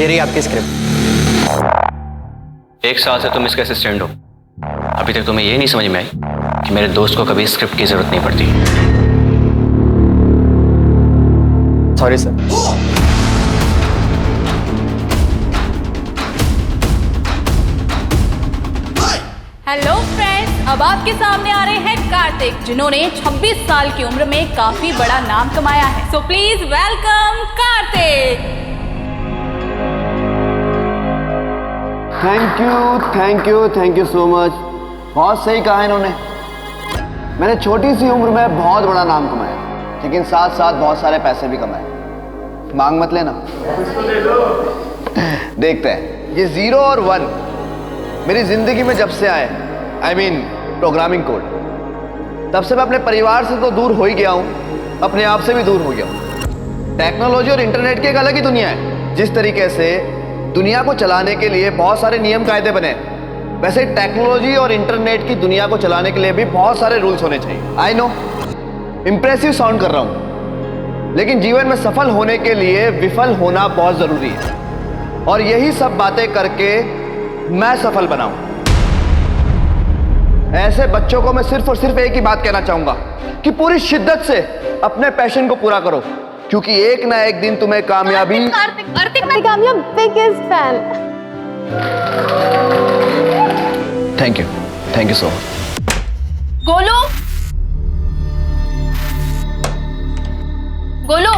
ये रही आपकी स्क्रिप्ट। 1 साल से तुम इसके असिस्टेंट हो, अभी तक तुम्हें ये नहीं समझ में आई कि मेरे दोस्त को कभी स्क्रिप्ट की जरूरत नहीं पड़ती। Sorry sir. हेलो फ्रेंड्स, अब आपके सामने आ रहे हैं कार्तिक, जिन्होंने 26 साल की उम्र में काफी बड़ा नाम कमाया है। So please welcome Kartik. Thank you so much. बहुत सही कहा इन्होंने। मैंने छोटी सी उम्र में बहुत बड़ा नाम कमाया, लेकिन साथ साथ बहुत सारे पैसे भी कमाए। मांग मत लेना। देखते हैं। ये 0 और 1 मेरी जिंदगी में जब से आए, I mean प्रोग्रामिंग कोड, तब से मैं अपने परिवार से तो दूर हो ही गया हूं, अपने आप से भी दूर हो गया हूं। टेक्नोलॉजी और इंटरनेट की एक अलग ही दुनिया है। जिस तरीके से दुनिया को चलाने के लिए बहुत सारे नियम कायदे बने, वैसे टेक्नोलॉजी और इंटरनेट की दुनिया को चलाने के लिए भी बहुत सारे रूल्स होने चाहिए। आई नो इंप्रेसिव साउंड कर रहा हूं, लेकिन जीवन में सफल होने के लिए विफल होना बहुत जरूरी है, और यही सब बातें करके मैं सफल बनाऊं। ऐसे बच्चों को मैं सिर्फ और सिर्फ एक ही बात कहना चाहूंगा कि पूरी शिद्दत से अपने पैशन को पूरा करो, क्योंकि एक ना एक दिन तुम्हें कामयाबी। Kartik I'm your biggest fan. Thank you so much. Golu, Golu,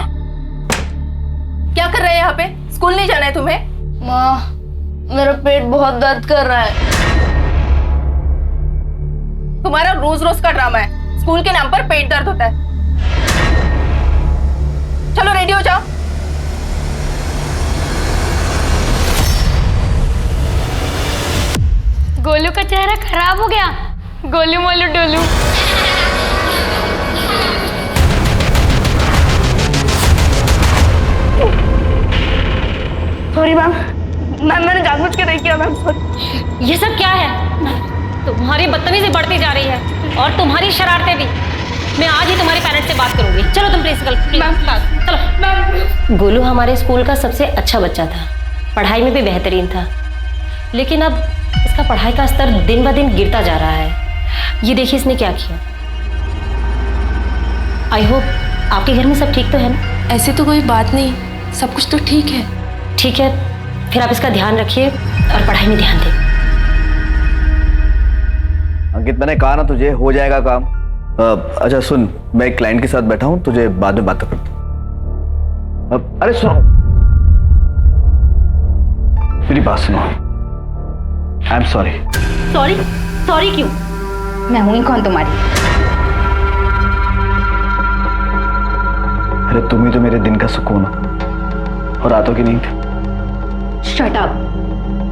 क्या कर रहे हैं यहाँ पे? स्कूल नहीं जाना है तुम्हें? माँ, मेरा पेट बहुत दर्द कर रहा है। तुम्हारा रोज रोज का ड्रामा है। स्कूल के नाम पर पेट दर्द होता है। चलो रेडी हो जाओ। गोलू का चेहरा खराब हो गया। गोलू मोलू डोलू। सॉरी मैम, मैंने जानबूझ के नहीं किया मैम, सॉरी। ये सब क्या है? तुम्हारी बदतमीजी बढ़ती जा रही है और तुम्हारी शरारतें भी। मैं आज ही तुम्हारे पेरेंट्स से बात करूंगी। चलो तुम प्रिंसिपल चलो। गोलू हमारे स्कूल का सबसे अच्छा बच्चा था, पढ़ाई में भी बेहतरीन था, लेकिन अब इसका पढ़ाई का स्तर दिन ब दिन गिरता जा रहा है। ये देखिए इसने क्या किया। आई होप आपके घर में सब ठीक तो है ना? ऐसे तो कोई बात नहीं, सब कुछ तो ठीक है। ठीक है, फिर आप इसका ध्यान रखिए और पढ़ाई में ध्यान दें। अंकित, मैंने कहा ना तुझे हो जाएगा काम। अच्छा सुन, मैं एक क्लाइंट के साथ बैठा हूं, तुझे बाद में बात करता हूं। अरे सुनो, मेरी बात सुनो। I am sorry. सॉरी क्यों? मैं हूं ही कौन तुम्हारी? अरे तुम ही तो मेरे दिन का सुकून हो, और रातों की नींद। Shut up.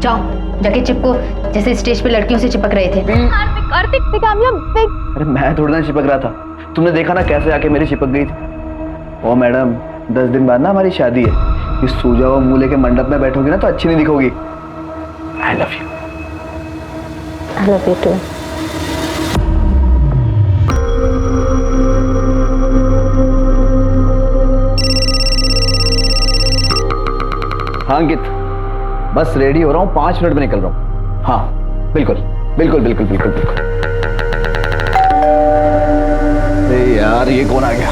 जाओ जाके चिपको, जैसे स्टेज पे लड़कियों से चिपक रहे थे। कार्तिक अरे मैं थोड़ा ना चिपक रहा था, तुमने देखा ना कैसे आके मेरी चिपक गई थी। ओ मैडम, 10 दिन बाद ना हमारी शादी है। इस सूजा हुआ मुंह लेके मंडप में बैठोगी ना तो अच्छी नहीं दिखोगी। I love you. I love you too. हाँ अंकित, बस रेडी हो रहा हूँ, 5 मिनट में निकल रहा हूँ। हाँ बिल्कुल। अरे यार, ये कौन आ गया?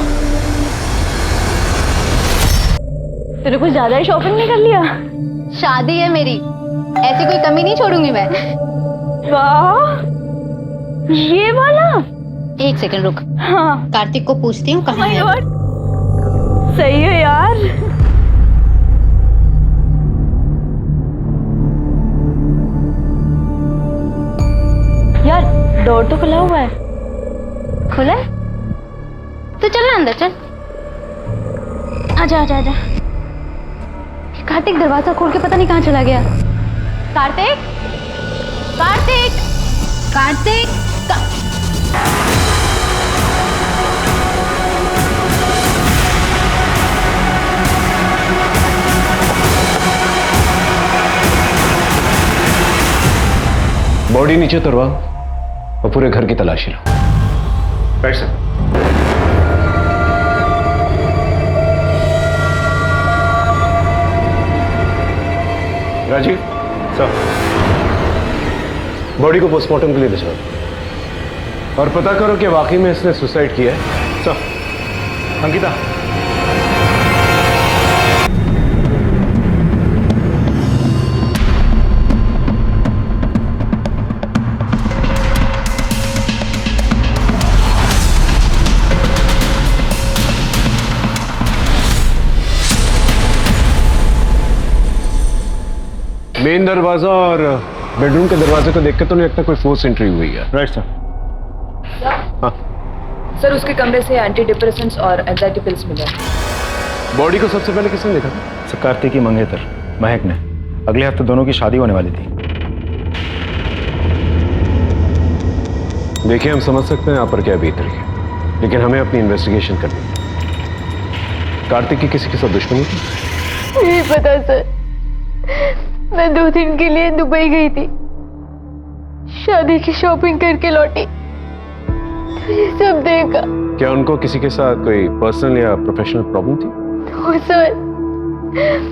तूने कुछ ज्यादा ही शॉपिंग नहीं कर लिया? शादी है मेरी, ऐसी कोई कमी नहीं छोड़ूंगी मैं। वाह, ये वाला। 1 सेकंड रुक। हाँ, कार्तिक को पूछती हूँ कहाँ है। सही है यार। यार डोर तो खुला हुआ है। खुला है? तो चल ना अंदर, चल। आजा। कार्तिक दरवाजा खोल के पता नहीं कहाँ चला गया। कार्तिक। बॉडी नीचे उतरवा और पूरे घर की तलाशी लो। बैठ सर। राजीव सर, बॉडी को पोस्टमार्टम के लिए ले जाओ और पता करो कि वाकई में इसने सुसाइड किया है। सर। अंकिता, मेन दरवाजा और बेडरूम के दरवाजे को देख के तो नहीं लगता कोई फोर्स एंट्री हुई है। Right sir. हाँ सर, उसके कमरे से एंटी डिप्रेसेंट्स और एंजाइटी पिल्स मिले। बॉडी को सबसे पहले किसने देखा? सर, कार्तिक की मंगेतर महक ने। अगले हफ्ते दोनों की शादी होने वाली थी। देखिए, हम समझ सकते हैं यहाँ पर क्या बीत रही है, लेकिन हमें अपनी इन्वेस्टिगेशन करनी है। कार्तिक की किसी के साथ दुश्मनी थी? नहीं पता सर, मैं 2 दिन के लिए दुबई गई थी, शादी की शॉपिंग करके लौटी तो ये सब देखा। क्या उनको किसी के साथ कोई पर्सनल या प्रोफेशनल प्रॉब्लम थी? तो सर,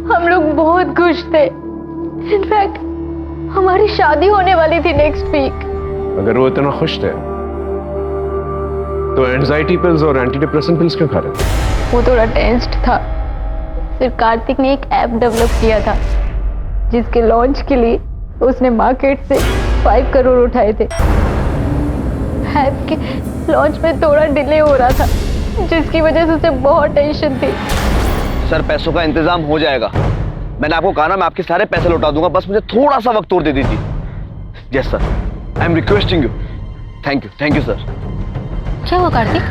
हम लोग बहुत खुश थे। इनफैक्ट हमारी शादी होने वाली थी नेक्स्ट वीक। अगर वो इतना खुश थे तो एंजाइटी पिल्स और एंटी डिप्रेसेंट पिल्स क्यों खा रहे थे? वो थोड़ा टेंस्ड था। फिर कार्तिक ने एक ऐप डेवलप किया था जिसके लॉन्च के लिए उसने मार्केट से 5 करोड़ उठाए थे। ऐप के लॉन्च में थोड़ा डिले हो रहा था, जिसकी वजह से उसे बहुत टेंशन थी। सर, पैसों का इंतजाम हो जाएगा। मैंने आपको कहा ना, मैं आपके सारे पैसे लौटा दूंगा, बस मुझे थोड़ा सा वक्त और दे दीजिए। Yes sir, I am requesting you. Thank you sir. क्या हुआ कार्तिक?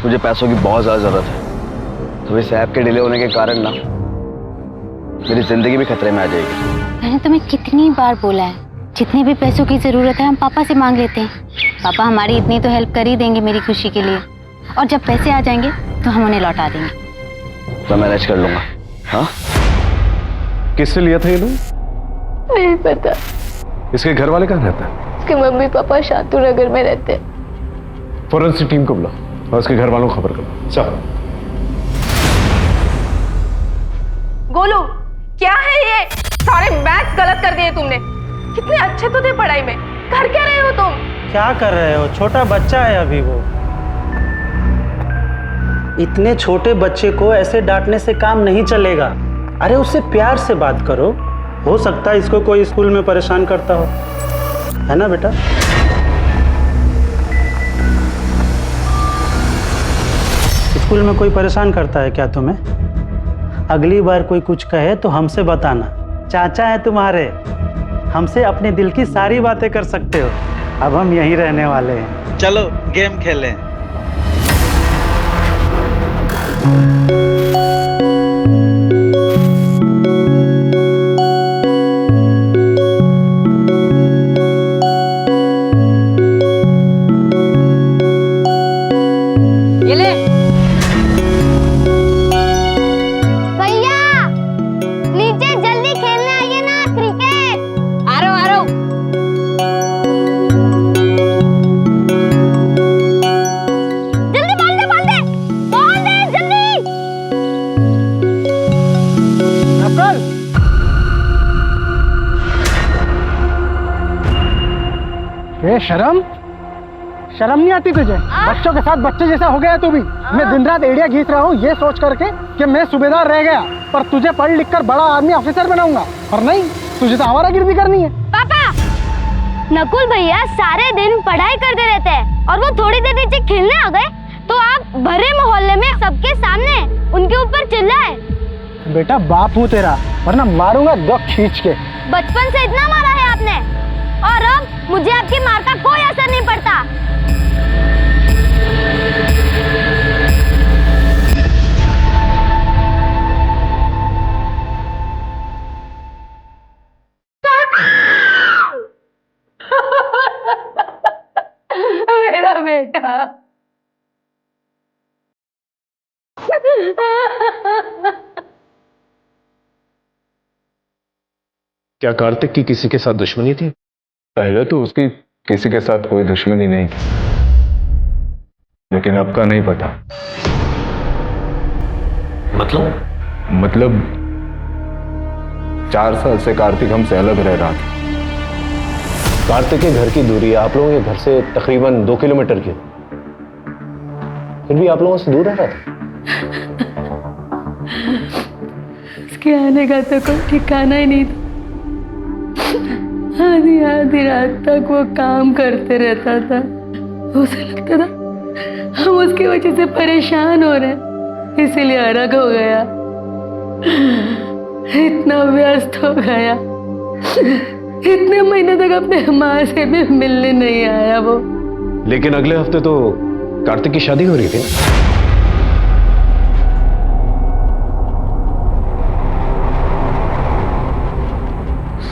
मुझे पैसों की बहुत ज्यादा जरूरत है, तो इस ऐप के डिले होने के कारण ना मेरी जिंदगी भी खतरे में आ जाएगी। मैंने तुम्हें कितनी बार बोला है, जितने भी पैसों की जरूरत है हम पापा से मांग लेते हैं। पापा हमारी इतनी तो हेल्प कर ही देंगे मेरी खुशी के लिए, और जब पैसे आ जाएंगे तो हम उन्हें लौटा देंगे। मैं मैनेज कर लूंगा। हाँ, किससे लिया था ये लोग? नहीं पता। इसके घर वाले कहाँ रहते हैं? इसके मम्मी पापा शातू नगर में रहते हैं। फॉरेंसिक टीम को बुलाओ और उसके घर वालों को खबर करो। चलो। गोलू, क्या है ये? सारे मैथ्स गलत कर दिए तुमने। कितने अच्छे तो थे पढ़ाई में, कर क्या रहे हो तुम? क्या कर रहे हो? छोटा बच्चा है अभी वो। इतने छोटे बच्चे को ऐसे डांटने से काम नहीं चलेगा। अरे उससे प्यार से बात करो, हो सकता है इसको कोई स्कूल में परेशान करता हो, है ना बेटा? स्कूल में कोई परेशान करता है क्या तुम्हें? अगली बार कोई कुछ कहे तो हमसे बताना। चाचा है तुम्हारे, हमसे अपने दिल की सारी बातें कर सकते हो। अब हम यहीं रहने वाले हैं। चलो गेम खेलें। ये ले। भैया नीचे जल्दी खेलने आइए ना, क्रिकेट। आ रहा हूँ। जल्दी बॉल दे जल्दी। ये शर्म नहीं आती तुझे? बच्चों के साथ बच्चे जैसा हो गया तू भी। मैं दिन रात एड़िया घीस रहा हूँ ये सोच करके कि मैं सूबेदार रह गया, पर तुझे पढ़ लिख कर बड़ा आर्मी ऑफिसर बनाऊंगा। और नहीं, तुझे तो आवारागर्दी करनी है। पापा, नकुल भैया सारे दिन पढ़ाई करते रहते हैं और वो थोड़ी देर नीचे खेलने आ गए तो आप भरे मोहल्ले में सबके सामने उनके ऊपर चिल्लाए। बेटा बाप हूँ तेरा, वरना मारूंगा दो खींच के। बचपन से इतना मारा है आपने, और अब मुझे आपकी मार का कोई असर नहीं पड़ता। मेरा बेटा। क्या कार्तिक की किसी के साथ दुश्मनी थी? पहले तो उसकी किसी के साथ कोई दुश्मनी नहीं थी, लेकिन अब का नहीं पता। मतलब 4 साल से कार्तिक हमसे अलग रह रहा था। कार्तिक के घर की दूरी आप लोगों के घर से तकरीबन 2 किलोमीटर की, फिर भी आप लोगों से दूर रह रहा था। उसके आने का तो कोई ठिकाना ही नहीं था। आधी आधी रात तक वो काम करते रहता था। उसे लगता था हम उसकी वजह से परेशान हो रहे हैं, इसीलिए अलग हो गया। इतना व्यस्त हो गया, इतने महीने तक अपने माँ से भी मिलने नहीं आया वो। लेकिन अगले हफ्ते तो कार्तिक की शादी हो रही थी।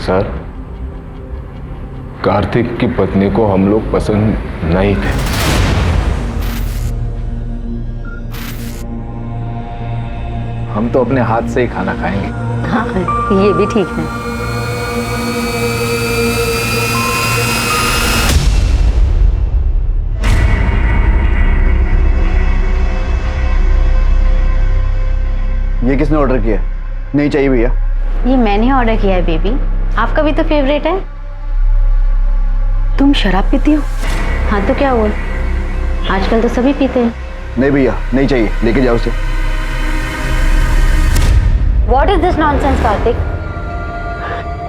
सर, कार्तिक की पत्नी को हम लोग पसंद नहीं थे। हम तो अपने हाथ से ही खाना खाएंगे। हाँ, ये भी ठीक है। ये किसने ऑर्डर किया? नहीं चाहिए भैया। ये मैंने ऑर्डर किया है बेबी, आपका भी तो फेवरेट है। तुम शराब पीती हो? हाँ तो क्या हुआ, आजकल तो सभी पीते हैं। नहीं भैया, नहीं चाहिए, लेके जाओ उसे। What is this nonsense, Kartik?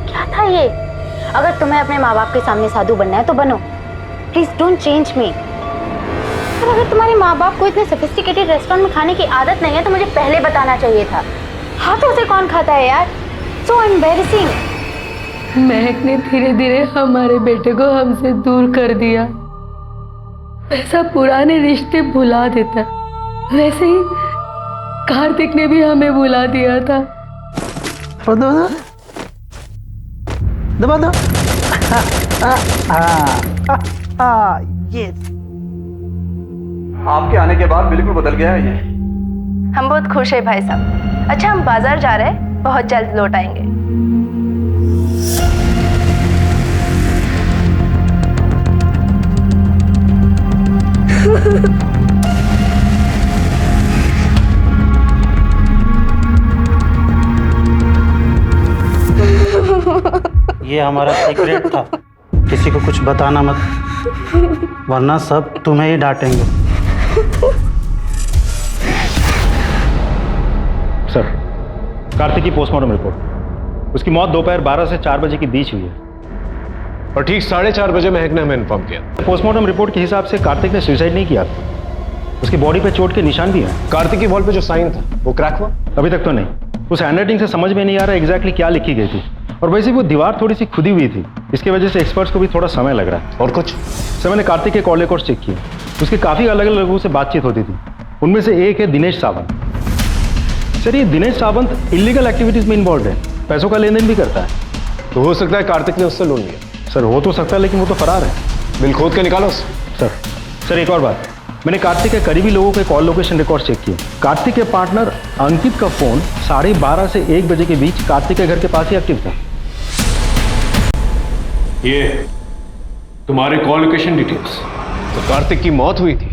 क्या था ये? अगर तुम्हें अपने माँ बाप के सामने साधु बनना है तो बनो, प्लीज डोंट चेंज मी। पर अगर तुम्हारे माँ बाप को इतने सोफिस्टिकेटेड रेस्टोरेंट में खाने की आदत नहीं है तो मुझे पहले बताना चाहिए था। हाथों से कौन खाता है यार? So embarrassing. महक ने धीरे धीरे हमारे बेटे को हमसे दूर कर दिया। ऐसा पुराने रिश्ते भुला देता, वैसे ही कार्तिक ने भी हमें भुला दिया था। दबा दो। ये आपके आने के बाद बिल्कुल बदल गया है ये। हम बहुत खुश है भाई साहब। अच्छा, हम बाजार जा रहे हैं, बहुत जल्द लौट आएंगे। ये हमारा सीक्रेट था, किसी को कुछ बताना मत, वरना सब तुम्हें ही डांटेंगे। सर, कार्तिक की पोस्टमार्टम रिपोर्ट। उसकी मौत दोपहर 12 से 4 बजे के बीच हुई है और ठीक 4:30 बजे महक ने हमें इन्फॉर्म किया। पोस्टमार्टम रिपोर्ट के हिसाब से कार्तिक ने सुसाइड नहीं किया था। उसकी बॉडी पे चोट के निशान भी हैं। कार्तिक की वॉल पे जो साइन था वो क्रैक हुआ? अभी तक तो नहीं। उस हैंडराइटिंग से समझ में नहीं आ रहा एग्जैक्टली क्या लिखी गई थी, और वैसे वो दीवार थोड़ी सी खुदी हुई थी, इसकी वजह से एक्सपर्ट्स को भी थोड़ा समय लग रहा है। और कुछ? सर, मैंने कार्तिक के कॉल रिकॉर्ड्स चेक किए, उसके काफ़ी अलग अलग लोगों से बातचीत होती थी। उनमें से एक है दिनेश सावंत। सर, ये दिनेश सावंत इलीगल एक्टिविटीज़ में इन्वॉल्व है, पैसों का लेन देन भी करता है। तो हो सकता है कार्तिक ने उससे लोन लिया। सर, हो तो सकता है, लेकिन वो तो फरार है। बिल खोद के निकालो। सर एक और बात, मैंने कार्तिक के करीबी लोगों के कॉल लोकेशन रिकॉर्ड चेक किए। कार्तिक के पार्टनर अंकित का फोन 12:30 से 1 बजे के बीच कार्तिक के घर के पास ही एक्टिव था। ये तुम्हारे कॉल लोकेशन डिटेल्स? तो कार्तिक की मौत हुई थी,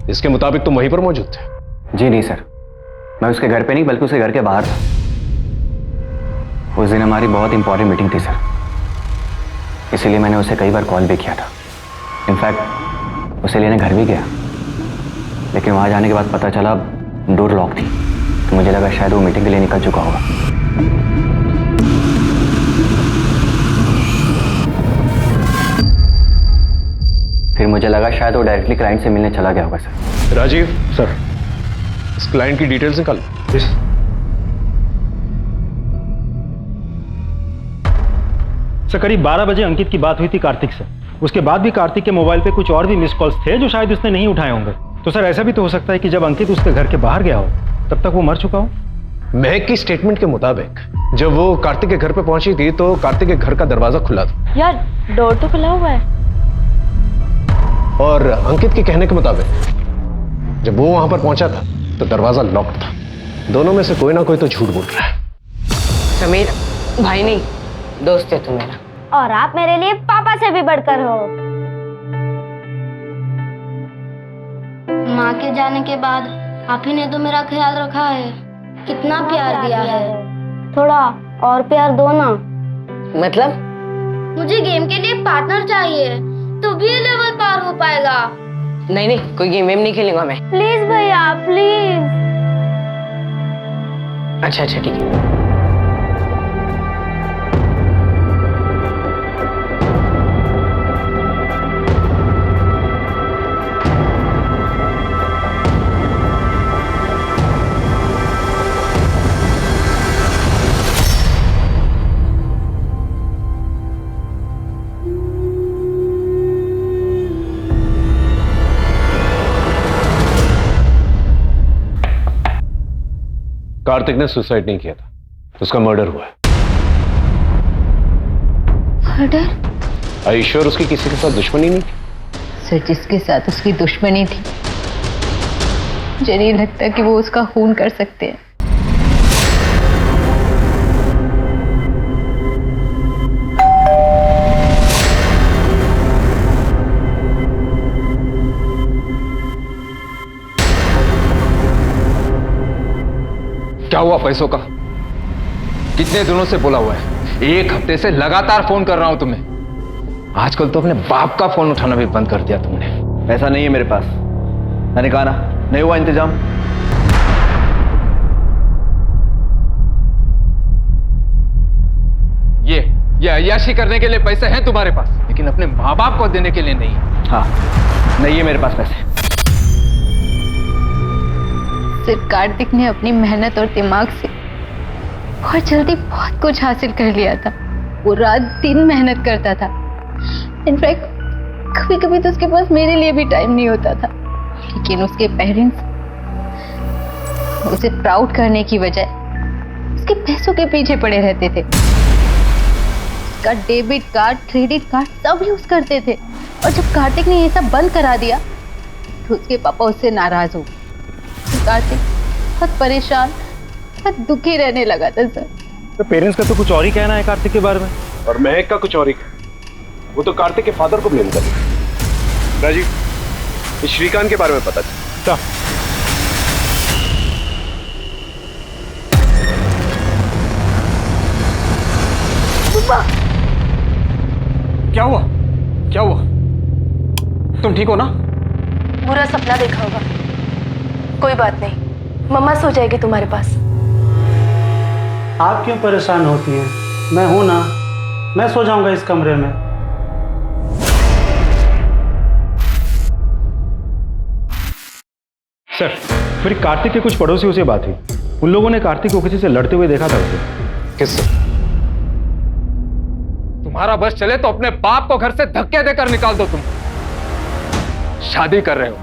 इसके मुताबिक तुम वहीं पर मौजूद थे? जी नहीं सर, मैं उसके घर पे नहीं बल्कि उसके घर के बाहर था। उस दिन हमारी बहुत इंपॉर्टेंट मीटिंग थी सर, इसीलिए मैंने उसे कई बार कॉल भी किया था। इनफैक्ट उसे लेने घर भी गया, लेकिन वहाँ जाने के बाद पता चला डोर लॉक थी, तो मुझे लगा शायद वो मीटिंग के लिए निकल चुका होगा। फिर मुझे लगा शायद वो डायरेक्टली क्लाइंट से मिलने चला गया होगा सर। राजीव, सर, इस क्लाइंट की डिटेल्स निकालो। सर, करीब 12 बजे अंकित की बात हुई थी कार्तिक से। उसके बाद भी कार्तिक के मोबाइल पे कुछ और भी मिस कॉल्स थे जो शायद उसने नहीं उठाए होंगे। तो सर, ऐसा भी तो हो सकता है कि जब अंकित उसके घर के बाहर गया हो तब तक वो मर चुका हो। महक की स्टेटमेंट के मुताबिक जब वो कार्तिक के घर पे पहुंची थी तो कार्तिक के घर का दरवाजा खुला था। यार, डोर तो खुला हुआ है। और अंकित के कहने के मुताबिक जब वो वहां पर पहुंचा था तो दरवाजा लॉक्ड था। दोनों में से कोई ना कोई तो झूठ बोल रहा है। समीर भाई नहीं, दोस्त है तू मेरा। और आप मेरे लिए पापा से भी बढ़कर हो। माँ के जाने के बाद आप ही ने तो मेरा ख्याल रखा है, कितना प्यार दिया है। थोड़ा और प्यार दो ना। मतलब? मुझे गेम के लिए पार्टनर चाहिए, तो भी लेवल पार हो पाएगा। नहीं नहीं, कोई गेम वेम नहीं खेलूंगा मैं। प्लीज भैया प्लीज। अच्छा अच्छा ठीक है। कार्तिक ने सुसाइड नहीं किया था, उसका मर्डर हुआ है। मर्डर? आई श्योर उसकी किसी के साथ दुश्मनी नहीं थी? सर, जिसके साथ उसकी दुश्मनी थी, मुझे नहीं लगता कि वो उसका खून कर सकते हैं। क्या हुआ पैसों का? कितने दिनों से बोला हुआ है, 1 हफ्ते से लगातार फोन कर रहा हूं तुम्हें। आजकल तो अपने बाप का फोन उठाना भी बंद कर दिया तुमने। पैसा नहीं है मेरे पास, मैंने कहा ना, नहीं हुआ इंतजाम। ये अय्याशी करने के लिए पैसे हैं तुम्हारे पास, लेकिन अपने माँ बाप को देने के लिए नहीं। हाँ, नहीं है मेरे पास पैसे। सिर्फ कार्तिक ने अपनी मेहनत और दिमाग से बहुत जल्दी बहुत कुछ हासिल कर लिया था। वो रात दिन मेहनत करता था। इनफैक्ट कभी कभी तो उसके पास मेरे लिए भी टाइम नहीं होता था, लेकिन उसके पेरेंट्स उसे प्राउड करने की बजाय उसके पैसों के पीछे पड़े रहते थे। उसका डेबिट कार्ड, क्रेडिट कार्ड सब यूज करते थे, और जब कार्तिक ने ये सब बंद करा दिया तो उसके पापा उससे नाराज हो गए। कार्तिक बहुत परेशान, बहुत दुखी रहने लगा था सर। तो पेरेंट्स का तो कुछ और ही कहना है कार्तिक के बारे में, और महक का कुछ और ही। वो तो कार्तिक के फादर को ब्लेम कर रहे हैं। राजीव, इस श्रीकांत के बारे में पता चला? क्या हुआ? क्या हुआ? तुम ठीक हो ना? बुरा सपना देखा होगा। कोई बात नहीं, मम्मा सो जाएगी तुम्हारे पास। आप क्यों परेशान होती हैं? मैं हूं ना, मैं सो जाऊंगा इस कमरे में। सर, मेरी कार्तिक के कुछ पड़ोसियों से बात हुई। उन लोगों ने कार्तिक को किसी से लड़ते हुए देखा था उसे। किससे? तुम्हारा बस चले तो अपने बाप को घर से धक्के देकर निकाल दो। तुम शादी कर रहे हो,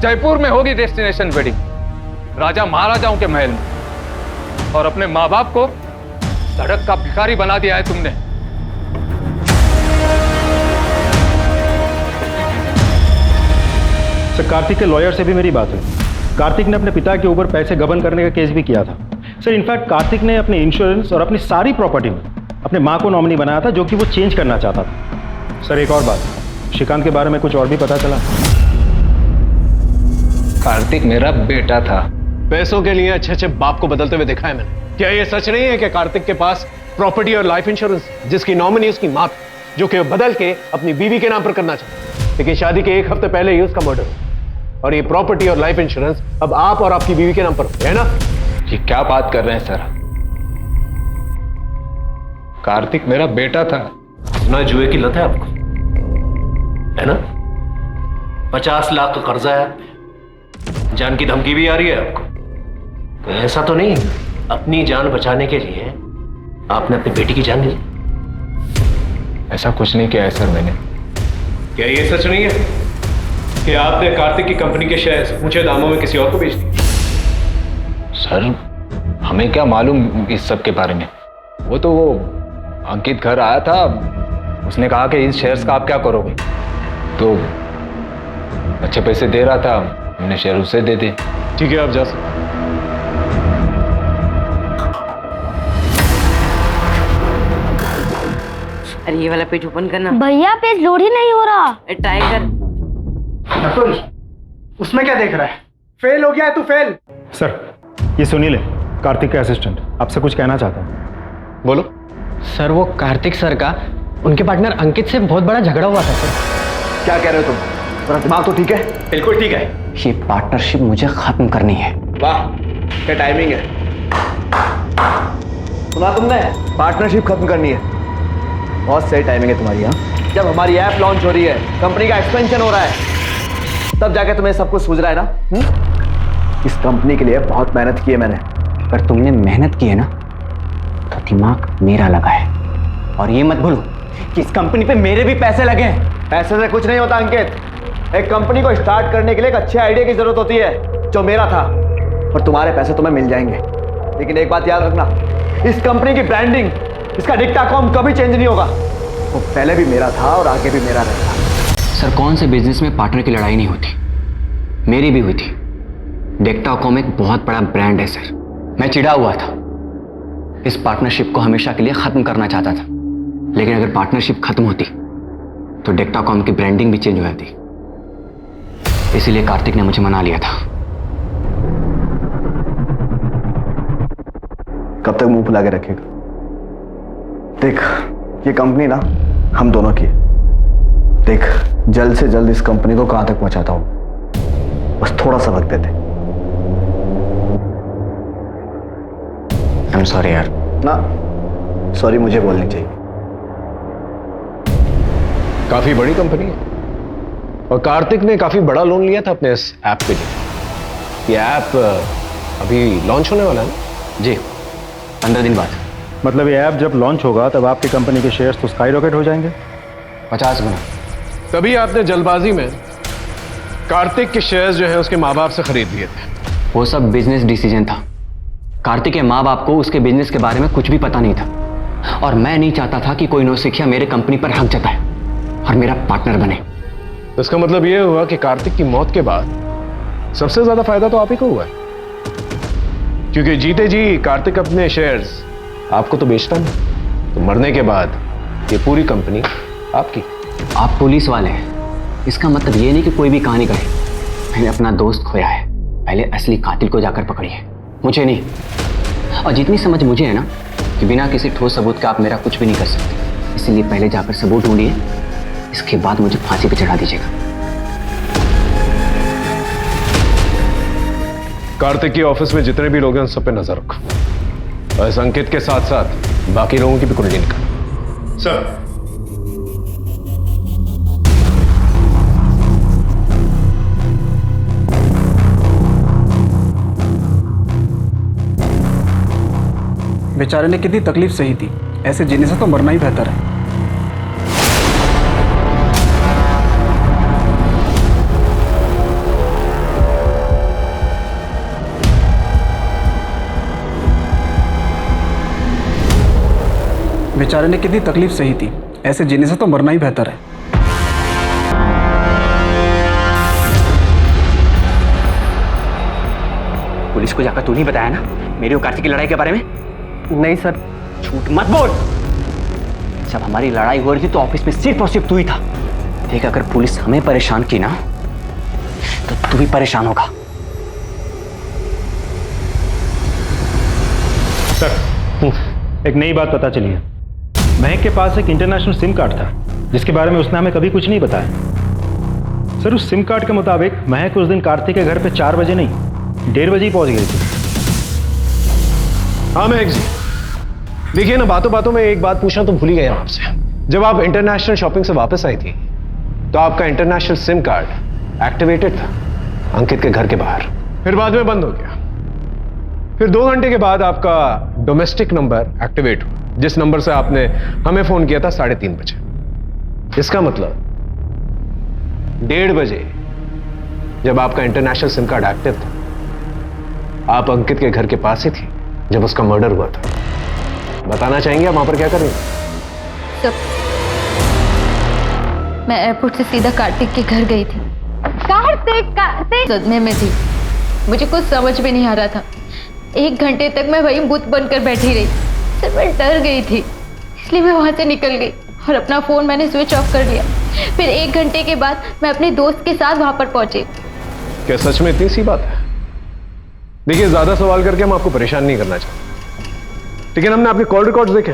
जयपुर में होगी डेस्टिनेशन वेडिंग, राजा महाराजाओं के महल में, और अपने माँ बाप को सड़क का भिखारी बना दिया है तुमने। सर, कार्तिक के लॉयर से भी मेरी बात हुई। कार्तिक ने अपने पिता के ऊपर पैसे गबन करने का केस भी किया था। सर, इनफैक्ट कार्तिक ने अपने इंश्योरेंस और अपनी सारी प्रॉपर्टी में अपने माँ को नॉमिनी बनाया था, जो कि वो चेंज करना चाहता था। सर, एक और बात, श्रीकांत के बारे में कुछ और भी पता चला? कार्तिक मेरा बेटा था। पैसों के लिए अच्छे अच्छे बाप को बदलते हुए देखा है मैंने। क्या ये सच नहीं है कि कार्तिक के पास प्रॉपर्टी और लाइफ इंश्योरेंस जिसकी नॉमिनी उसकी मां, जो कि बदल के अपनी बीवी के नाम पर करना चाहता, लेकिन शादी के 1 हफ्ते पहले ही उसका मर्डर, और ये प्रॉपर्टी और लाइफ इंश्योरेंस अब आप और आपकी बीवी के नाम पर है ना? ये क्या बात कर रहे हैं सर? कार्तिक मेरा बेटा था। ना जुए की लत है आपको, है ना? 50 लाख का कर्जा है, जान की धमकी भी आ रही है आपको। तो ऐसा तो नहीं अपनी जान बचाने के लिए आपने अपनी बेटी की जान ली? ऐसा कुछ नहीं किया है सर मैंने। क्या ये सच नहीं है कि आपने कार्तिक की कंपनी के शेयर्स ऊंचे दामों में किसी और को बेच दिए? सर, हमें क्या मालूम इस सब के बारे में। वो अंकित घर आया था, उसने कहा कि इस शेयर्स का आप क्या करोगे, तो अच्छे पैसे दे रहा था, मैंने शेयर उसे दे दे। ठीक है, आप जा सकते। अरे ये वाला पेज ओपन करना। भैया पेज लोड ही नहीं हो रहा। ट्राई कर। नकुल, उसमें क्या देख रहा है? फेल हो गया है तू, फेल। सर, ये सुनील है, कार्तिक का असिस्टेंट, आपसे कुछ कहना चाहता हूँ। बोलो। सर वो कार्तिक सर का उनके पार्टनर अंकित से बहुत बड़ा झगड़ा हुआ था सर। क्या कह रहे हो तुम? तुम्हारा दिमाग तो ठीक है? बिल्कुल ठीक है। ये पार्टनरशिप मुझे खत्म करनी है। वाह, क्या टाइमिंग है। सुना तुमने? पार्टनरशिप खत्म करनी है। बहुत सही टाइमिंग है तुम्हारी। हाँ, जब हमारी ऐप लॉन्च हो रही है, कंपनी का एक्सपेंशन हो रहा है, तब जाके तुम्हें सब कुछ सूझ रहा है ना? इस कंपनी के लिए बहुत मेहनत की है मैंने। अगर तुमने मेहनत की है ना तो दिमाग मेरा लगा है। और ये मत भूलो कि इस कंपनी पे मेरे भी पैसे लगे हैं। पैसे से कुछ नहीं होता अंकित। एक कंपनी को स्टार्ट करने के लिए एक अच्छे आइडिया की जरूरत होती है, जो मेरा था। और तुम्हारे पैसे तुम्हें मिल जाएंगे, लेकिन एक बात याद रखना, इस कंपनी की ब्रांडिंग, इसका डिक्टाकॉम कभी चेंज नहीं होगा। वो पहले भी मेरा था और आगे भी मेरा रहेगा। सर कौन से बिजनेस में पार्टनर की लड़ाई नहीं होती? मेरी भी हुई थी। डिक्टाकॉम एक बहुत बड़ा ब्रांड है सर। मैं चिढ़ा हुआ था, इस पार्टनरशिप को हमेशा के लिए खत्म करना चाहता था। लेकिन अगर पार्टनरशिप खत्म होती तो डिक्टाकॉम की ब्रांडिंग भी चेंज हो जाती। इसीलिए कार्तिक ने मुझे मना लिया था। कब तक मुंह फुला के रखेगा? देख, ये कंपनी ना हम दोनों की है। देख, जल्द से जल्द इस कंपनी को कहां तक पहुंचाता हूं, बस थोड़ा सा वक्त देते। आई एम सॉरी यार। ना, सॉरी मुझे बोलनी चाहिए। काफी बड़ी कंपनी है और कार्तिक ने काफी बड़ा लोन लिया था अपने इस ऐप के लिए। ये ऐप अभी लॉन्च होने वाला है ना? जी, 15 दिन बाद। मतलब ये ऐप जब लॉन्च होगा तब आपकी कंपनी के शेयर्स तो स्काई रॉकेट हो जाएंगे 50 गुना। तभी आपने जल्दबाजी में कार्तिक के शेयर्स जो है उसके माँ बाप से खरीद लिए थे। वो सब बिजनेस डिसीजन था। कार्तिक के माँ बाप को उसके बिजनेस के बारे में कुछ भी पता नहीं था, और मैं नहीं चाहता था कि कोई नौसिखिया मेरे कंपनी पर हक जताए और मेरा पार्टनर बने। तो इसका मतलब यह हुआ कि कार्तिक की मौत के बाद सबसे ज्यादा फायदा तो आप ही को हुआ है, क्योंकि जीते जी कार्तिक अपने शेयर्स आपको तो बेचता नहीं, तो मरने के बाद ये पूरी कंपनी आपकी। आप पुलिस वाले हैं, इसका मतलब ये नहीं कि कोई भी कहानी कहे। मैंने अपना दोस्त खोया है, पहले असली कातिल को जाकर पकड़िए, मुझे नहीं। और जितनी समझ मुझे है ना कि बिना किसी ठोस सबूत के आप मेरा कुछ भी नहीं कर सकते, इसलिए पहले जाकर सबूत ढूंढिए, इसके बाद मुझे फांसी पे चढ़ा दीजिएगा। कार्तिक के ऑफिस में जितने भी लोग हैं उन सब पे नजर रखो, और इस अंकित के साथ साथ बाकी लोगों की भी कुंडली निकालो। सर, बेचारे ने कितनी तकलीफ सही थी, ऐसे जीने से तो मरना ही बेहतर है। बेचारे ने कितनी तकलीफ सही थी, ऐसे जीने से तो मरना ही बेहतर है। पुलिस को जाकर तू नहीं बताया ना मेरी और कार्तिक की लड़ाई के बारे में? नहीं सर। झूठ मत बोल। जब हमारी लड़ाई हो रही थी तो ऑफिस में सिर्फ और सिर्फ तू ही था। देख, अगर पुलिस हमें परेशान की ना तो तू भी परेशान होगा। सर, एक नई बात पता चली है। महक के पास एक इंटरनेशनल सिम कार्ड था जिसके बारे में उसने हमें कभी कुछ नहीं बताया। सर, उस सिम कार्ड के मुताबिक महक उस दिन कार्तिक के घर पे 4 बजे नहीं 1:30 बजे ही पहुंच गई थी। हाँ महक जी, देखिए ना, बातों बातों में एक बात पूछना तो भूल ही गया आपसे। जब आप इंटरनेशनल शॉपिंग से वापस आई थी तो आपका इंटरनेशनल सिम कार्ड एक्टिवेटेड था अंकित के घर के बाहर, फिर बाद में बंद हो गया। फिर 2 घंटे के बाद आपका डोमेस्टिक नंबर एक्टिवेट हुआ, जिस नंबर से आपने हमें फोन किया था 3:30 बजे। इसका मतलब 1:30 बजे जब आपका इंटरनेशनल सिम कार्ड एक्टिव था, आप अंकित के घर के पास ही थी जब उसका मर्डर हुआ था। बताना चाहेंगे आप वहां पर क्या कर रही हैं? सब मैं एयरपोर्ट से सीधा कार्तिक के घर गई थी। कार्तिक सदमे में थी, मुझे कुछ समझ में नहीं आ रहा था। 1 घंटे तक मैं वहीं बुत बनकर बैठी रही। सर, मैं डर गई थी, इसलिए मैं वहां से निकल गई और अपना फोन मैंने स्विच ऑफ कर लिया। फिर 1 घंटे के बाद मैं अपने दोस्त के साथ वहां पर पहुंची। क्या सच में इतनी सी बात है? देखिए, ज्यादा सवाल करके हम आपको परेशान नहीं करना चाहते। लेकिन हमने आपके कॉल रिकॉर्ड्स देखे,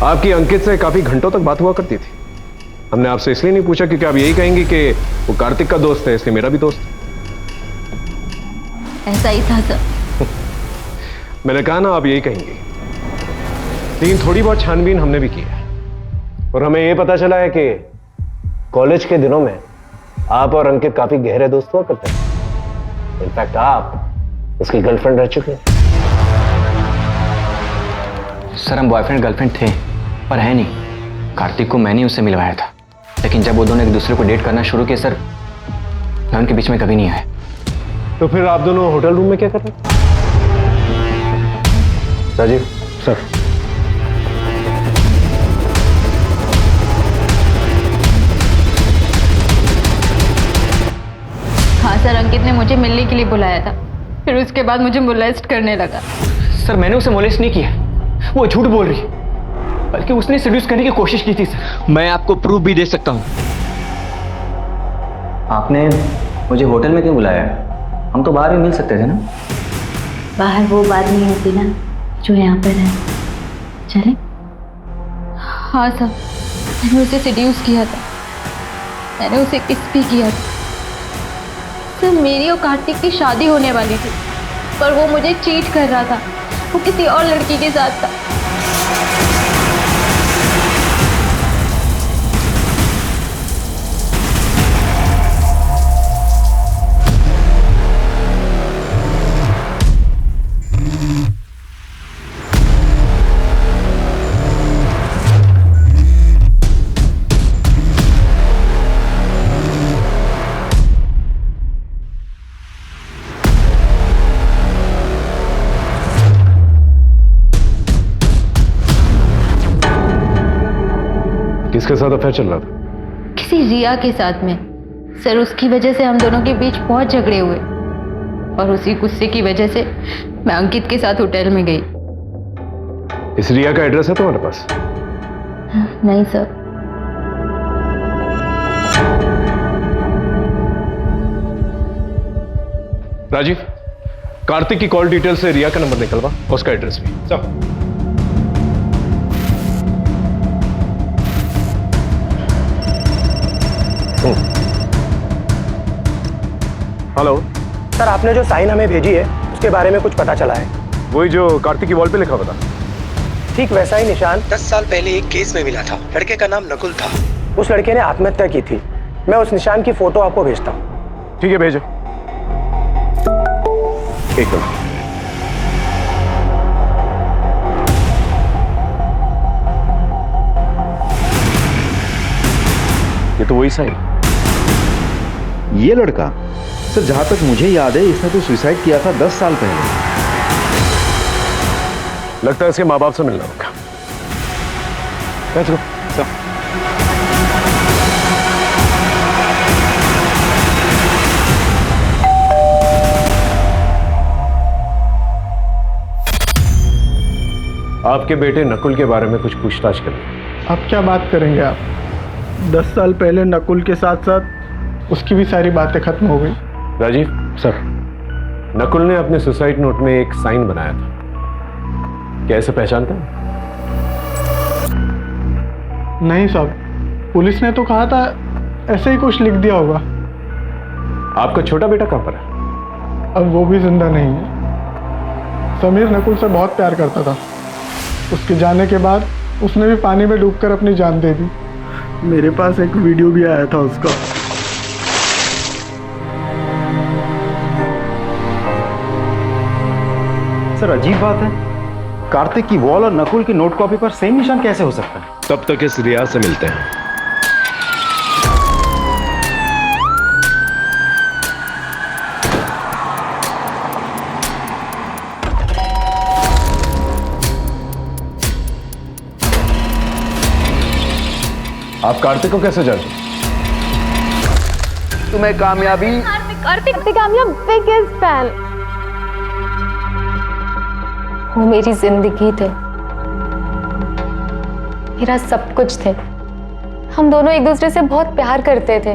आपकी अंकित से काफी घंटों तक बात हुआ करती थी। हमने आपसे इसलिए नहीं पूछा क्योंकि आप यही कहेंगे कि वो कार्तिक का दोस्त है, इसलिए मेरा भी दोस्त है। ऐसा ही था सर। मैंने कहा ना आप यही कहेंगे। लेकिन थोड़ी बहुत छानबीन हमने भी की है और हमें यह पता चला है कि कॉलेज के दिनों में आप और अंकित काफी गहरे दोस्त हुआ करते हैं। इनफैक्ट आप उसकी गर्लफ्रेंड रह चुके हैं। सर हम बॉयफ्रेंड गर्लफ्रेंड थे, पर है नहीं। कार्तिक को मैंने उससे मिलवाया था, लेकिन जब वो दोनों एक दूसरे को डेट करना शुरू किए सर, मैं उनके बीच में कभी नहीं आया। तो फिर आप दोनों होटल रूम में क्या कर रहे थे? राजीव सर, हाँ सर, अंकित ने मुझे मिलने के लिए बुलाया था, फिर उसके बाद मुझे मोलेस्ट करने लगा। सर मैंने उसे मोलेस्ट नहीं किया, वो झूठ बोल रही है, बल्कि उसने सेड्यूस करने की कोशिश की थी सर। मैं आपको प्रूफ भी दे सकता हूँ। आपने मुझे होटल में क्यों बुलाया? हम तो बाहर भी मिल सकते थे ना। बाहर वो बात नहीं होती ना जो यहाँ पर है। चले? हाँ सर, मैंने उसे सेड्यूस किया था, मैंने उसे किस भी किया था। सर मेरी और कार्तिक की शादी होने वाली थी, पर वो मुझे चीट कर रहा था, वो किसी और लड़की के साथ था। किसके साथ अफेयर चल रहा था? किसी रिया के साथ में। सर उसकी वजह से हम दोनों के बीच बहुत झगड़े हुए, और उसी गुस्से की वजह से मैं अंकित के साथ होटल में गई। इस रिया का एड्रेस है तुम्हारे पास? नहीं सर। राजीव, कार्तिक की कॉल डिटेल से रिया का नंबर निकलवा, उसका एड्रेस भी। सब हेलो सर, आपने जो साइन हमें भेजी है उसके बारे में कुछ पता चला है? वही जो कार्तिक की वॉल पे लिखा हुआ था। ठीक वैसा ही निशान 10 साल पहले एक केस में मिला था। लड़के का नाम नकुल था। उस लड़के ने आत्महत्या की थी। मैं उस निशान की फोटो आपको भेजता हूँ। ठीक है, भेजो। एक मिनट। ये तो वही साइन। ये लड़का सर, जहां तक मुझे याद है इसने तो सुसाइड किया था 10 साल पहले। लगता है इसके माँ बाप से मिलना होगा। Let's go. आपके बेटे नकुल के बारे में कुछ पूछताछ करें। अब क्या बात करेंगे आप? 10 साल पहले नकुल के साथ साथ उसकी भी सारी बातें खत्म हो गई। राजीव सर, नकुल ने अपने सुसाइड नोट में एक साइन बनाया था, क्या इसे पहचानते हैं? नहीं साहब, पुलिस ने तो कहा था ऐसे ही कुछ लिख दिया होगा। आपका छोटा बेटा कहाँ पर है? अब वो भी जिंदा नहीं है। समीर नकुल से बहुत प्यार करता था। उसके जाने के बाद उसने भी पानी में डूबकर अपनी जान दे दी। मेरे पास एक वीडियो भी आया था उसका। सर अजीब बात है, कार्तिक की वॉल और नकुल की नोट कॉपी पर सेम निशान कैसे हो सकता है? तब तक इस रिया से मिलते हैं। आप कार्तिक को कैसे जानते? तुम्हें कामयाबी कार्तिक बिगेस्ट फैन। वो मेरी जिंदगी थे, मेरा सब कुछ थे। हम दोनों एक दूसरे से बहुत प्यार करते थे।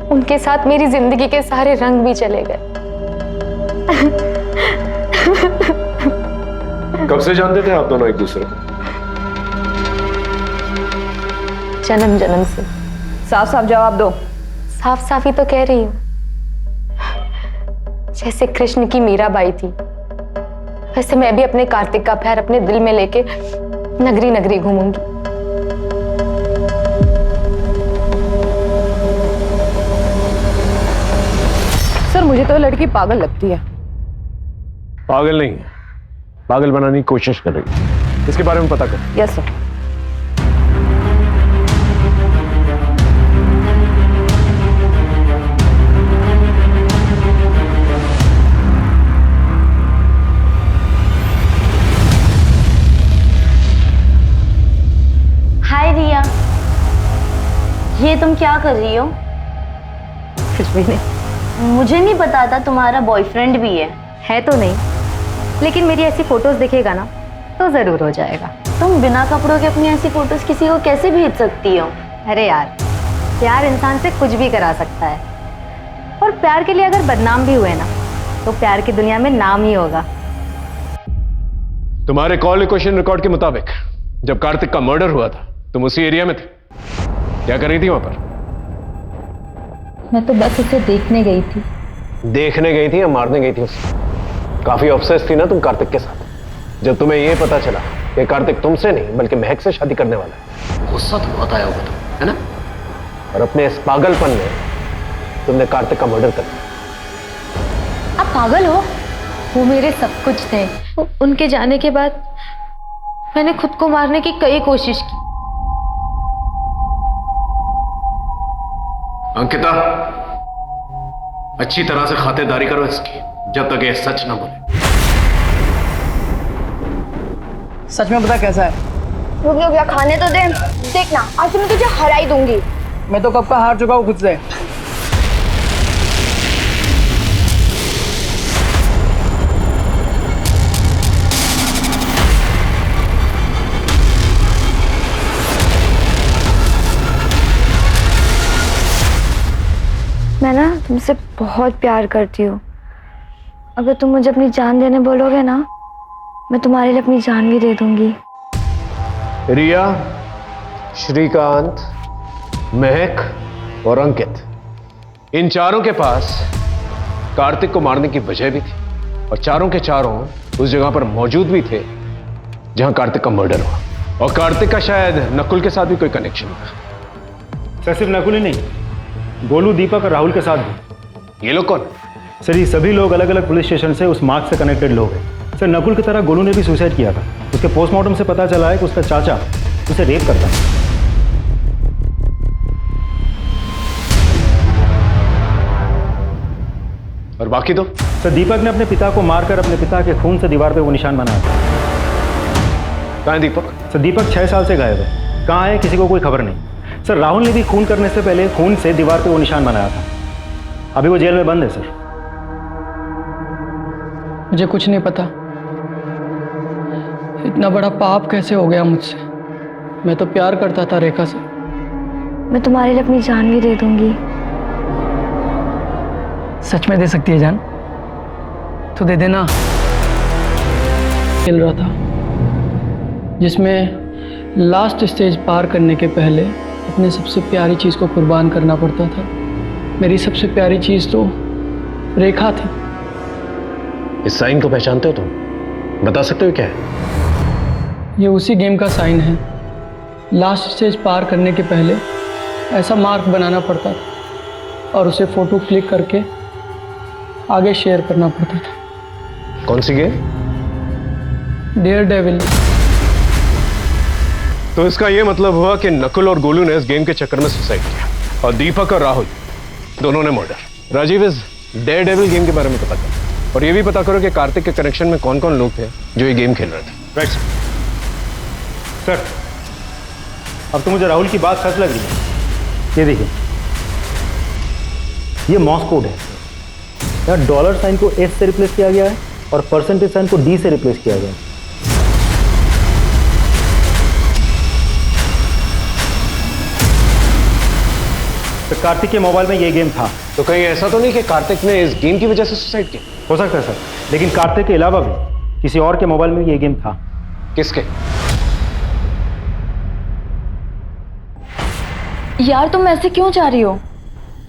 उनके साथ मेरी जिंदगी के सारे रंग भी चले गए। कब से जानते थे आप दोनों एक दूसरे को? जन्म जन्म से। साफ साफ जवाब दो। साफ साफ ही तो कह रही हूँ। जैसे कृष्ण की मीराबाई थी, वैसे मैं भी अपने कार्तिक का प्यार अपने दिल में लेके नगरी नगरी घूमूंगी। सर मुझे तो लड़की पागल लगती है। पागल नहीं है, पागल बनाने की कोशिश कर रही है। इसके बारे में पता कर। Yes sir. हाय रिया, ये तुम क्या कर रही हो? कुछ भी नहीं। मुझे नहीं पता था तुम्हारा बॉयफ्रेंड भी है तो नहीं, लेकिन मेरी ऐसी फोटोज दिखेगा ना तो जरूर हो जाएगा। तुम बिना कपड़ों के अपनी ऐसी फोटोज किसी को कैसे भेज सकती हो? अरे यार, प्यार इंसान से कुछ भी करा सकता है, और प्यार के लिए अगर बदनाम भी हुए ना तो प्यार की दुनिया में नाम ही होगा। तुम्हारे कॉल लोकेशन रिकॉर्ड के मुताबिक जब कार्तिक का मर्डर हुआ था तुम उसी एरिया में थे। क्या कर रही थी वहां पर? मैं तो बस उसे देखने गई थी। देखने गई थी या मारने गई थी उसे? काफी ऑब्सेस थी ना तुम कार्तिक के साथ। जब तुम्हें यह पता चला कि कार्तिक तुमसे नहीं बल्कि महक से शादी करने वाला है, गुस्सा तो बहुत आया होगा तुम, है ना? और अपने इस पागलपन में तुमने कार्तिक का मर्डर कर दिया। आप पागल हो? वो मेरे सब कुछ थे। उनके जाने के बाद मैंने खुद को मारने की कई कोशिश की। अंकिता, अच्छी तरह से खातिरदारी करो इसकी, जब तक ये सच ना बोले। सच में पता कैसा है? रुक रुक, खाने तो दे। देखना, आज मैं तुझे हरा ही दूंगी। मैं तो कब का हार चुका हूँ खुद से। मैं ना तुमसे बहुत प्यार करती हूँ। अगर तुम मुझे अपनी जान देने बोलोगे ना, मैं तुम्हारे लिए अपनी जान भी दे दूंगी। रिया, श्रीकांत, महक और अंकित, इन चारों के पास कार्तिक को मारने की वजह भी थी, और चारों के चारों उस जगह पर मौजूद भी थे जहां कार्तिक का मर्डर हुआ। और कार्तिक का शायद नकुल के साथ भी कोई कनेक्शन था। सर सिर्फ नकुल ही नहीं, गोलू, दीपक और राहुल के साथ भी। ये लोग कौन? सर ये सभी लोग अलग अलग पुलिस स्टेशन से उस मार्ग से कनेक्टेड लोग हैं। सर नकुल की तरह गोलू ने भी सुसाइड किया था। उसके पोस्टमार्टम से पता चला है कि उसका चाचा उसे रेप करता है। और बाकी दो? सर दीपक ने अपने पिता को मारकर अपने पिता के खून से दीवार पे वो निशान बनाया था। कहाँ है दीपक? सर दीपक 6 साल से गायब है। कहाँ है किसी को कोई खबर नहीं। सर राहुल ने भी खून करने से पहले खून से दीवार पे वो निशान बनाया था। अभी वो जेल में बंद है सर। मुझे कुछ नहीं पता, इतना बड़ा पाप कैसे हो गया मुझसे। मैं तो प्यार करता था रेखा से। मैं तुम्हारे लिए अपनी जान भी दे दूंगी। सच में दे सकती है जान? तो दे देना। खेल रहा था जिसमें लास्ट स्टेज पार करने के पहले अपने सबसे प्यारी चीज़ को कुर्बान करना पड़ता था। मेरी सबसे प्यारी चीज़ तो रेखा थी। इस साइन को पहचानते हो तुम? बता सकते हो क्या है? ये उसी गेम का साइन है। लास्ट स्टेज पार करने के पहले ऐसा मार्क बनाना पड़ता था और उसे फोटो क्लिक करके आगे शेयर करना पड़ता था। कौन सी गेम? Dare devil. तो इसका यह मतलब हुआ कि नकुल और गोलू ने इस गेम के चक्कर में सुसाइड किया, और दीपक और राहुल दोनों ने मर्डर। राजीव, इस डेयर डेविल गेम के बारे में पता करो, और ये भी पता करो कि कार्तिक के कनेक्शन में कौन कौन लोग थे जो ये गेम खेल रहे थे। Right sir. अब तो मुझे राहुल की बात सच लग रही है। ये देखिए, ये मॉर्स कोड है। यहाँ डॉलर साइन को एस से रिप्लेस किया गया है और परसेंटेज साइन को डी से रिप्लेस किया गया है। तो कार्तिक के मोबाइल में ये गेम था। तो कहीं ऐसा तो नहीं कि कार्तिक ने इस गेम की वजह से सुसाइड किया? हो सकता है सर, लेकिन कार्तिक के अलावा भी किसी और के मोबाइल में ये गेम था। किसके? यार तुम ऐसे क्यों जा रही हो?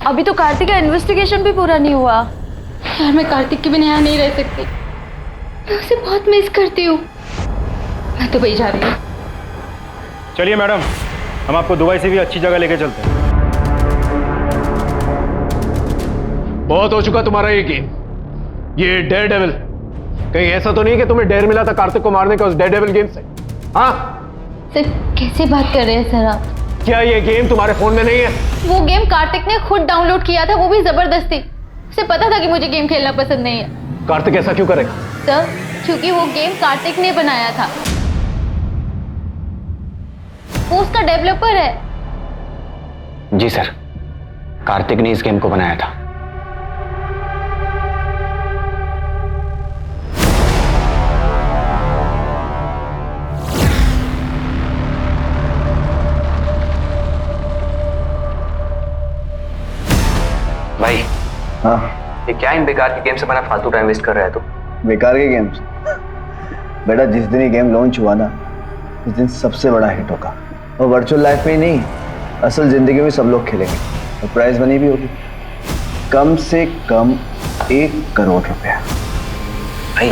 अभी तो कार्तिक का इन्वेस्टिगेशन भी पूरा नहीं हुआ। यार मैं कार्तिक के बिना यहाँ नहीं रह सकती, मैं उसे बहुत मिस करती हूँ। मैं तो वही जा रही हूँ। चलिए मैडम, हम आपको दुबई से भी अच्छी जगह लेके चलते हैं। बहुत हो चुका तुम्हारा ये गेम, ये डेयर डेविल। कहीं ऐसा तो नहीं कि तुम्हें डेयर मिला था कार्तिक को मारने का उस डेयर डेविल गेम से? हाँ सर कैसे बात कर रहे हैं सर आप? क्या ये गेम तुम्हारे फोन में नहीं है? वो गेम कार्तिक ने खुद डाउनलोड किया था, वो भी जबरदस्ती। उसे पता था कि मुझे गेम खेलना पसंद नहीं है। कार्तिक ऐसा क्यों करेगा? सर क्योंकि वो गेम कार्तिक ने बनाया था, वो उसका डेवलपर है। जी सर, कार्तिक ने इस गेम को बनाया था। भाई हाँ ये क्या इन बेकार के गेम से बना फालतू टाइम वेस्ट कर रहा है तू? बेकार के गेम्स? बेटा जिस दिन ये गेम लॉन्च हुआ ना, उस दिन सबसे बड़ा हिट होगा। और वर्चुअल लाइफ में ही नहीं, असल जिंदगी में सब लोग खेलेंगे और प्राइज मनी भी होगी, कम से कम 1 करोड़ रुपया। भाई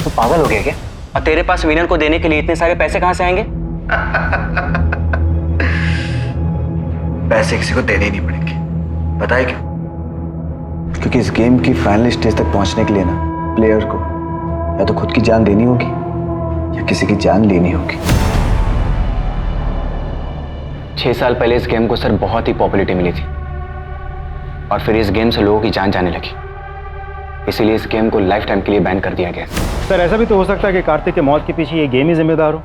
तू पागल हो गया क्या? और तेरे पास विनर को देने के लिए इतने सारे पैसे कहां से आएंगे? पैसे किसी को देने ही नहीं पड़ेंगे, पता है क्यों? क्योंकि इस गेम की फाइनल स्टेज तक पहुंचने के लिए ना प्लेयर को या तो खुद की जान देनी होगी या किसी की जान लेनी होगी। 6 साल पहले इस गेम को सर बहुत ही पॉपुलैरिटी मिली थी और फिर इस गेम से लोगों की जान जाने लगी, इसीलिए इस गेम को लाइफ टाइम के लिए बैन कर दिया गया। सर ऐसा भी तो हो सकता है कि कार्तिक के मौत के पीछे ये गेम ही जिम्मेदार हो,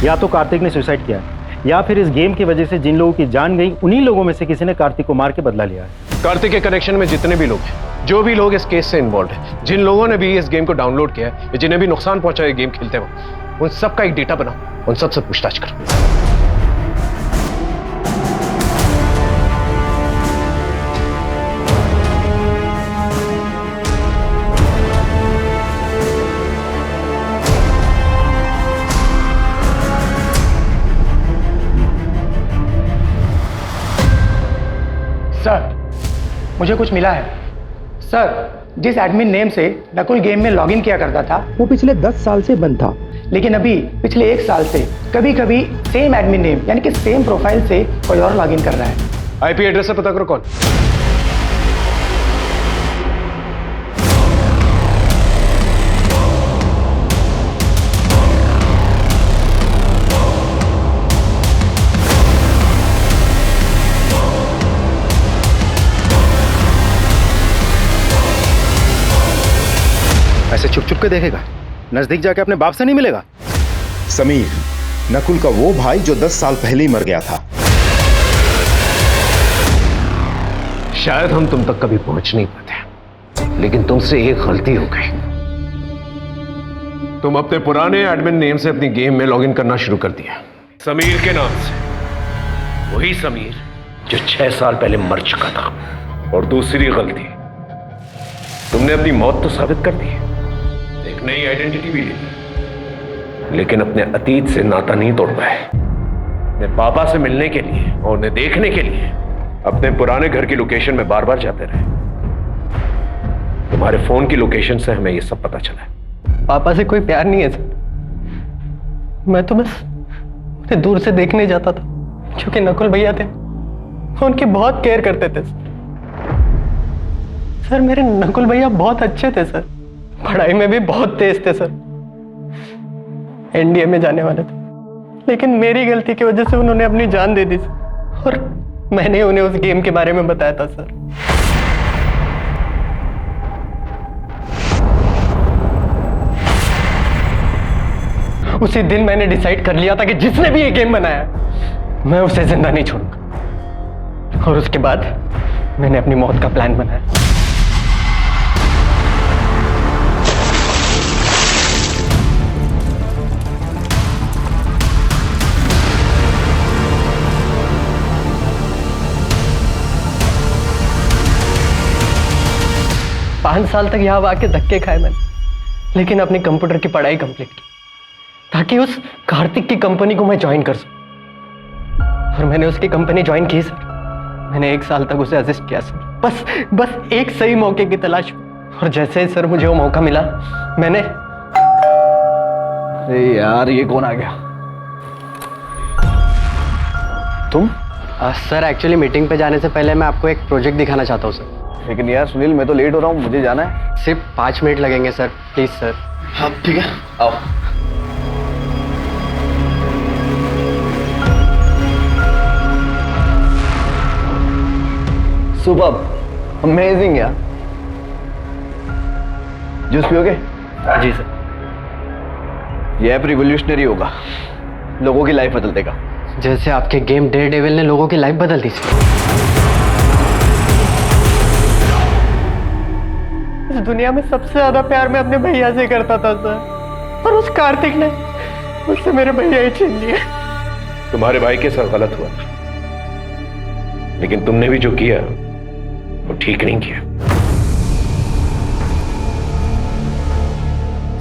या तो कार्तिक ने सुसाइड किया है या फिर इस गेम की वजह से जिन लोगों की जान गई उन्हीं लोगों में से किसी ने कार्तिक को मार के बदला लिया है। कार्तिक के कनेक्शन में जितने भी लोग हैं, जो भी लोग इस केस से इन्वॉल्व हैं, जिन लोगों ने भी इस गेम को डाउनलोड किया है, जिन्हें भी नुकसान पहुंचा है गेम खेलते वक्त, उन सब का एक डेटा बनाओ, उन सब से पूछताछ करो। सर मुझे कुछ मिला है। सर जिस एडमिन नेम से नकुल गेम में लॉगिन किया करता था वो पिछले 10 साल से बंद था, लेकिन अभी पिछले 1 साल से कभी कभी सेम एडमिन नेम यानी कि सेम प्रोफाइल से कोई और लॉगिन कर रहा है। आईपी एड्रेस से पता करो कौन। ऐसे चुप चुप के देखेगा? नजदीक जाके अपने बाप से नहीं मिलेगा? समीर, नकुल का वो भाई जो 10 साल पहले ही मर गया था। शायद हम तुम तक कभी पहुंच नहीं पाते, लेकिन तुमसे एक गलती हो गई। तुम अपने पुराने एडमिन नेम से अपनी गेम में लॉगिन करना शुरू कर दिया, समीर के नाम से। वही समीर जो 6 साल पहले मर चुका था। और दूसरी गलती, तुमने अपनी मौत तो साबित कर दी, एक नई आइडेंटिटी भी ले ली, लेकिन अपने अतीत से नाता नहीं तोड़ पाए। अपने पापा से मिलने के लिए और उन्हें देखने के लिए अपने पुराने घर की लोकेशन में बार बार जाते रहे। तुम्हारे फोन की लोकेशन से हमें यह सब पता चला है। पापा से कोई प्यार नहीं है सर, मैं तो बस उन्हें दूर से देखने जाता था, क्योंकि नकुल भैया थे, वो उनकी बहुत केयर करते थे सर। मेरे नकुल भैया बहुत अच्छे थे सर, पढ़ाई में भी बहुत तेज थे सर, एनडीए में जाने वाले थे, लेकिन मेरी गलती की वजह से उन्होंने अपनी जान दे दी सर। और मैंने उन्हें उस गेम के बारे में बताया था सर। उसी दिन मैंने डिसाइड कर लिया था कि जिसने भी ये गेम बनाया मैं उसे जिंदा नहीं छोड़ूंगा। और उसके बाद मैंने अपनी मौत का प्लान बनाया। पांच साल तक यहाँ आके धक्के खाए मैंने, लेकिन अपनी कंप्यूटर की पढ़ाई कंप्लीट की ताकि उस कार्तिक की कंपनी को मैं ज्वाइन कर सकूं। और मैंने उसकी कंपनी ज्वाइन की सर। मैंने 1 साल तक उसे असिस्ट किया सर, बस एक सही मौके की तलाश में। और जैसे ही सर मुझे वो मौका मिला मैंने। अरे यार ये कौन आ गया? तुम? सर एक्चुअली मीटिंग पे जाने से पहले मैं आपको एक प्रोजेक्ट दिखाना चाहता हूँ सर। लेकिन यार सुनील, मैं तो लेट हो रहा हूँ, मुझे जाना है। सिर्फ 5 मिनट लगेंगे सर, प्लीज सर। हाँ ठीक है, आओ। सुपर्ब, अमेजिंग यार। जूस पियोगे? जी सर। ये ऐप रिवोल्यूशनरी होगा, लोगों की लाइफ बदल देगा। जैसे आपके गेम डेयरडेविल ने लोगों की लाइफ बदल दी सर। इस दुनिया में सबसे ज्यादा प्यार मैं अपने भैया से करता था सर, और उस कार्तिक ने मुझसे मेरे भैया ही छीन लिए। तुम्हारे भाई के साथ गलत हुआ था, लेकिन तुमने भी जो किया वो ठीक नहीं किया।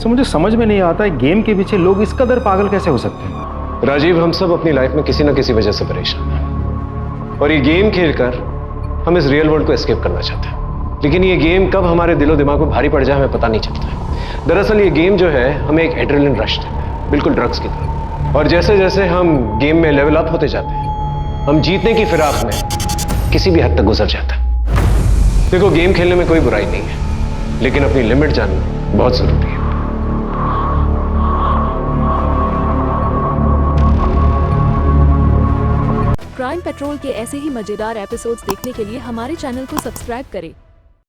तो मुझे समझ में नहीं आता है गेम के पीछे लोग इस कदर पागल कैसे हो सकते हैं। राजीव, हम सब अपनी लाइफ में किसी ना किसी वजह से परेशान हैं, और ये गेम खेलकर हम इस रियल वर्ल्ड को एस्केप करना चाहते हैं। लेकिन ये गेम कब हमारे दिलो दिमाग को भारी पड़ जाए हमें पता नहीं चलता है। दरअसल ये गेम जो है हमें एक एड्रेनलिन रश देता है, बिल्कुल ड्रग्स की तरह। और जैसे जैसे हम गेम में लेवल अप होते जाते हैं, हम जीतने की फिराक में किसी भी हद तक गुजर जाता है। देखो, गेम खेलने में कोई बुराई नहीं है, लेकिन अपनी लिमिट जानना बहुत जरूरी है। क्राइम पेट्रोल के ऐसे ही मजेदार एपिसोड्स देखने के लिए हमारे चैनल को सब्सक्राइब करें